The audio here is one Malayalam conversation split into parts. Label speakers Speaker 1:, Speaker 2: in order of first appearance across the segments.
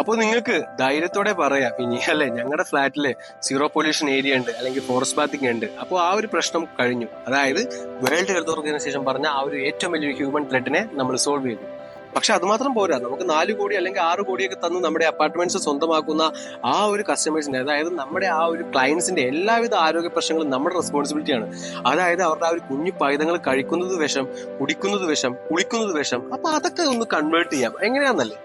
Speaker 1: അപ്പൊ നിങ്ങൾക്ക് ധൈര്യത്തോടെ പറയാം ഇനി അല്ലെ, ഞങ്ങളുടെ ഫ്ലാറ്റില് സീറോ പൊല്യൂഷൻ ഏരിയ ഉണ്ട്, അല്ലെങ്കിൽ ഫോറസ്റ്റ് ബാത്തിങ് ഉണ്ട്. അപ്പോൾ ആ ഒരു പ്രശ്നം കഴിഞ്ഞു. അതായത് വേൾഡ് ഹെൽത്ത് ഓർഗനൈസേഷൻ പറഞ്ഞ ആ ഒരു ഏറ്റവും വലിയ ഹ്യൂമൻ ത്രെഡിനെ നമ്മൾ സോൾവ് ചെയ്തു. പക്ഷെ അത് മാത്രം പോരാ, നമുക്ക് 4 കോടി അല്ലെങ്കിൽ 6 കോടിയൊക്കെ തന്ന് നമ്മുടെ അപ്പാർട്ട്മെന്റ്സ് സ്വന്തമാക്കുന്ന ആ ഒരു കസ്റ്റമേഴ്സിന്റെ, അതായത് നമ്മുടെ ആ ഒരു ക്ലയൻസിന്റെ എല്ലാവിധ ആരോഗ്യ പ്രശ്നങ്ങളും നമ്മുടെ റെസ്പോൺസിബിലിറ്റിയാണ്. അതായത് അവരുടെ ആ ഒരു കുഞ്ഞു പൈതങ്ങൾ കഴിക്കുന്നത് വിഷം, കുടിക്കുന്നത് വിഷം, കുളിക്കുന്നത് വിഷം. അപ്പൊ അതൊക്കെ ഒന്ന് കൺവേർട്ട് ചെയ്യാം. എങ്ങനെയാന്നല്ലേ,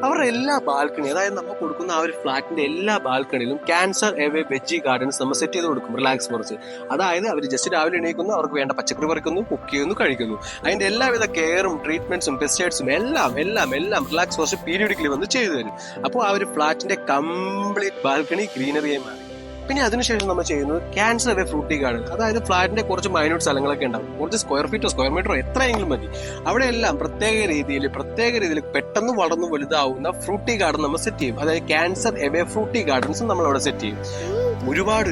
Speaker 1: അവരുടെ എല്ലാ ബാൽക്കണി, അതായത് നമ്മൾ കൊടുക്കുന്ന ആ ഒരു ഫ്ലാറ്റിന്റെ എല്ലാ ബാൽക്കണിയിലും ക്യാൻസർ എവേ വെജി ഗാർഡൻസ് നമ്മൾ സെറ്റ് ചെയ്ത് കൊടുക്കും, റിലാക്സ് ഫോറസ്റ്റ്. അതായത് അവർ ജസ്റ്റ് രാവിലെ എണീക്കുന്നു, അവർക്ക് വേണ്ട പച്ചക്കറി പറിക്കുന്നു, കുക്ക് ചെയ്യുന്നു, കഴിക്കുന്നു. അതിന്റെ എല്ലാവിധ കെയറും ട്രീറ്റ്മെന്റ്സും പെസ്റ്റിസൈഡ്സും എല്ലാം റിലാക്സ് ഫോറസ്റ്റ് പീരിയോഡിക്കലി വന്ന് ചെയ്തു തരും. അപ്പോൾ ആ ഒരു ഫ്ലാറ്റിന്റെ കംപ്ലീറ്റ് ബാൽക്കണി ഗ്രീനറിയായി മാറി. പിന്നെ അതിനുശേഷം നമ്മൾ ചെയ്യുന്നത് ക്യാൻസർ അവേ ഫ്രൂട്ടി ഗാർഡൻ. അതായത് ഫ്ലാറ്റിന്റെ കുറച്ച് മൈന്യൂട്ട് സ്ഥലങ്ങളൊക്കെ ഉണ്ടാവും, കുറച്ച് സ്ക്വയർ മീറ്ററോ എത്രയെങ്കിലും മതി. അവിടെയെല്ലാം പ്രത്യേക രീതിയിൽ പെട്ടെന്ന് വളർന്നു വലുതാവുന്ന ഫ്രൂട്ടി ഗാർഡൻ നമ്മൾ സെറ്റ് ചെയ്യും. അതായത് ക്യാൻസർ എവേ ഫ്രൂട്ടി ഗാർഡൻസ് നമ്മൾ അവിടെ സെറ്റ് ചെയ്യും. ഒരുപാട്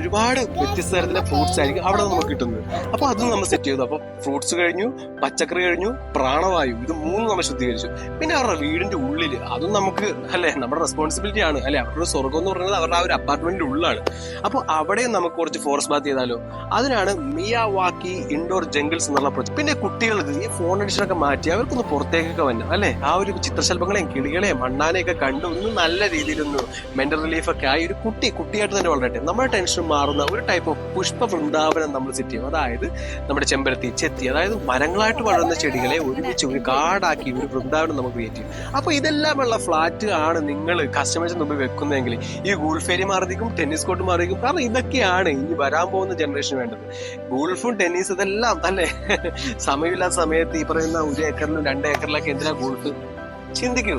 Speaker 1: വ്യത്യസ്ത തരത്തിലെ ഫ്രൂട്ട്സ് ആയിരിക്കും അവിടെ നമുക്ക് കിട്ടുന്നത്. അപ്പൊ അതും നമ്മൾ സെറ്റ് ചെയ്തു. അപ്പൊ ഫ്രൂട്ട്സ് കഴിഞ്ഞു, പച്ചക്കറി കഴിഞ്ഞു, പ്രാണവായു, ഇത് 3 നമ്മൾ ശുദ്ധീകരിച്ചു. പിന്നെ അവരുടെ വീടിന്റെ ഉള്ളിൽ അതും നമുക്ക് അല്ലെ, നമ്മുടെ റെസ്പോൺസിബിലിറ്റി ആണ് അല്ലെ. അവരുടെ സ്വർഗം എന്ന് പറയുന്നത് അവരുടെ ആ ഒരു അപ്പാർട്ട്മെന്റിന്റെ ഉള്ളിലാണ്. അപ്പൊ അവിടെയും നമുക്ക് കുറച്ച് ഫോറസ്റ്റ് ബാത്ത് ചെയ്താലോ. അതിനാണ് മിയാവാക്കി ഇൻഡോർ ജംഗിൾസ് എന്നുള്ള പ്രൊജക്ട്. പിന്നെ കുട്ടികൾക്ക് ഈ ഫോൺ അഡിക്ഷൻ ഒക്കെ മാറ്റി അവർക്കൊന്ന് പുറത്തേക്കൊക്കെ വന്നു അല്ലെ, ആ ഒരു ചിത്രശലഭങ്ങളെയും കിളികളെയും മണ്ണാനെയൊക്കെ കണ്ടു ഒന്ന് നല്ല രീതിയിലൊന്ന് മെന്റൽ റിലീഫ് ഒക്കെ ആയി ഒരു കുട്ടിയായിട്ട് തന്നെ വളരട്ടെ. നമ്മുടെ ടെൻഷൻ മാറുന്ന ഒരു ടൈപ്പ് ഓഫ് പുഷ്പ വൃന്ദാവനം നമ്മൾ സെറ്റ് ചെയ്യും. അതായത് നമ്മുടെ ചെമ്പരത്തി, ചെത്തി, അതായത് മരങ്ങളായിട്ട് വളരുന്ന ചെടികളെ ഒരുമിച്ച് ഒരു കാടാക്കി ഒരു വൃന്ദാവനം നമുക്ക് ക്രിയേറ്റ് ചെയ്യും. അപ്പൊ ഇതെല്ലാമുള്ള ഫ്ലാറ്റ് ആണ് നിങ്ങൾ കസ്റ്റമേഴ്സിന് മുമ്പ് വെക്കുന്നതെങ്കിൽ ഈ ഗോൾഫേരി മാറിയിരിക്കും, ടെന്നീസ് കോർട്ട് മാറിയിരിക്കും. കാരണം ഇതൊക്കെയാണ് ഇനി വരാൻ പോകുന്ന ജനറേഷൻ വേണ്ടത്. ഗോൾഫും ടെന്നീസ് ഇതെല്ലാം അല്ലെ. സമയമില്ലാത്ത സമയത്ത് ഈ പറയുന്ന 1 ഏക്കറിലും 2 ഏക്കറിലൊക്കെ എന്തിനാ ഗോൾഫ്? ചിന്തിക്കൂ.